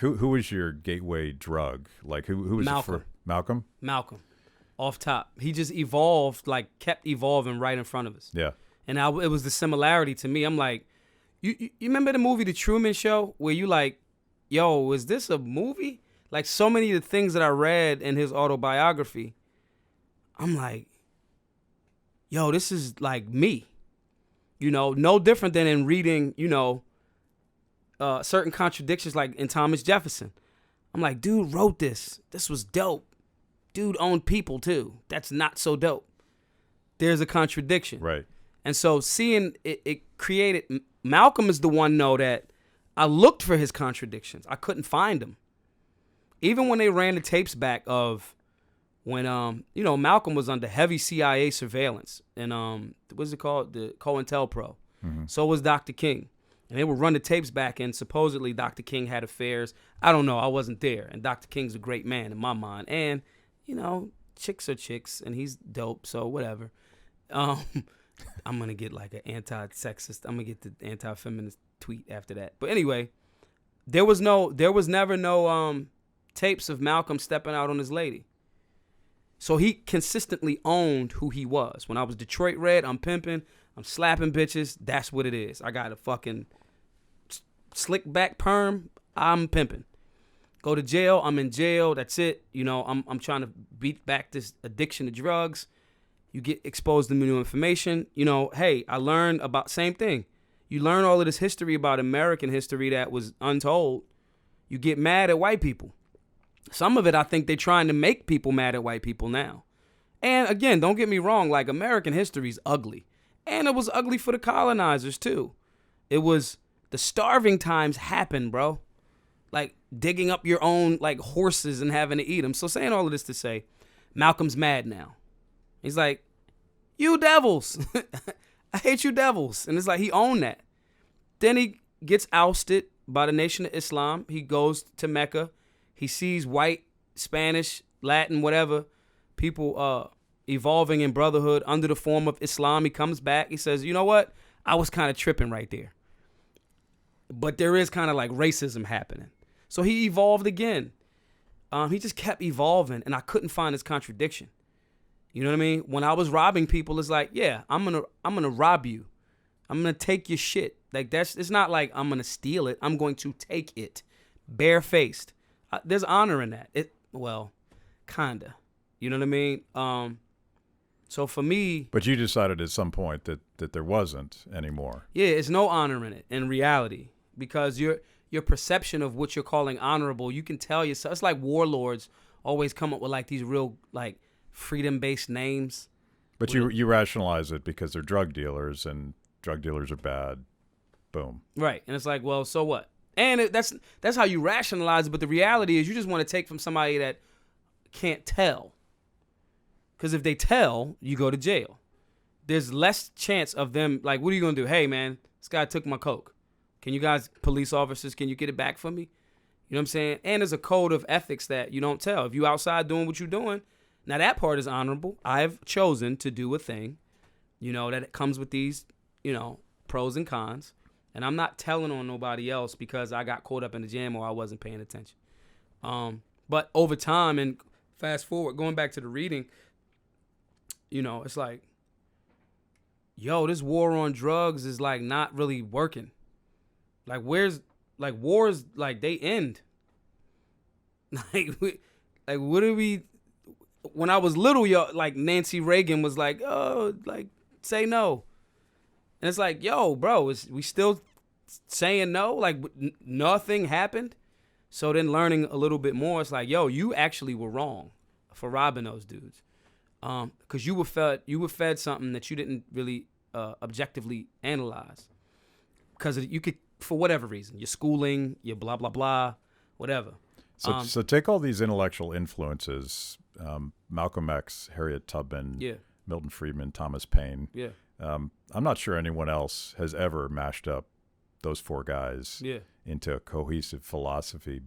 Who was your gateway drug? Like who was Malcolm. Malcolm? Malcolm, off top. He just evolved, like kept evolving right in front of us. Yeah. And it was the similarity to me. I'm like, you remember the movie The Truman Show where you like, yo, is this a movie? Like so many of the things that I read in his autobiography, I'm like, yo, this is like me. You know, no different than in reading, you know, certain contradictions like in Thomas Jefferson. I'm like, dude wrote this. This was dope. Dude owned people too. That's not so dope. There's a contradiction. Right. And so seeing it created, Malcolm is the one, though, that I looked for his contradictions. I couldn't find them. Even when they ran the tapes back of when, you know, Malcolm was under heavy CIA surveillance. And what's it called? The COINTELPRO. Mm-hmm. So was Dr. King. And they would run the tapes back, and supposedly Dr. King had affairs. I don't know. I wasn't there. And Dr. King's a great man in my mind. And, you know, chicks are chicks, and he's dope, so whatever. I'm going to get like an anti-sexist. I'm going to get the anti-feminist tweet after that. But anyway, there was never no tapes of Malcolm stepping out on his lady. So he consistently owned who he was. When I was Detroit Red, I'm pimping. I'm slapping bitches. That's what it is. I got a fucking slick back perm. I'm pimping. Go to jail. I'm in jail. That's it. You know, I'm trying to beat back this addiction to drugs. You get exposed to new information. You know, hey, I learned about same thing. You learn all of this history about American history that was untold. You get mad at white people. Some of it, I think they're trying to make people mad at white people now. And again, don't get me wrong. Like, American history is ugly. And it was ugly for the colonizers, too. It was, the starving times happened, bro. Like, digging up your own, like, horses and having to eat them. So saying all of this to say, Malcolm's mad now. He's like, you devils. I hate you devils. And it's like, he owned that. Then he gets ousted by the Nation of Islam. He goes to Mecca. He sees white, Spanish, Latin, whatever, people evolving in brotherhood under the form of Islam. He comes back. He says, you know what? I was kind of tripping right there. But there is kind of like racism happening. So he evolved again. He just kept evolving, and I couldn't find his contradiction. You know what I mean? When I was robbing people, it's like, yeah, I'm gonna rob you. I'm gonna take your shit. Like, it's not like I'm gonna steal it. I'm going to take it, barefaced. There's honor in that. Well, kinda. You know what I mean? So for me, but you decided at some point that there wasn't anymore. Yeah, it's no honor in it in reality, because your perception of what you're calling honorable, you can tell yourself. It's like warlords always come up with like these real like freedom-based names. But you rationalize it because they're drug dealers, and drug dealers are bad. Boom. Right. And it's like, well, so what? And that's how you rationalize it. But the reality is you just want to take from somebody that can't tell. Because if they tell, you go to jail. There's less chance of them, like, what are you going to do? Hey, man, this guy took my coke. Can you guys, police officers, can you get it back for me? You know what I'm saying? And there's a code of ethics that you don't tell. If you outside doing what you're doing, now that part is honorable. I've chosen to do a thing, you know, that it comes with these, you know, pros and cons. And I'm not telling on nobody else because I got caught up in the jam or I wasn't paying attention. But over time, and fast forward, going back to the reading, you know, it's like, yo, this war on drugs is like not really working. Like, where's, like, wars, like, they end. Like, what do we, when I was little, yo, like, Nancy Reagan was like, oh, like, say no. And it's like, yo, bro, we still saying no? Like, nothing happened? So then learning a little bit more, it's like, yo, you actually were wrong for robbing those dudes. Because you were fed something that you didn't really objectively analyze. Because you could, for whatever reason, your schooling, your blah, blah, blah, whatever. So take all these intellectual influences, Malcolm X, Harriet Tubman, yeah. Milton Friedman, Thomas Paine. Yeah. I'm not sure anyone else has ever mashed up those four guys into a cohesive philosophy.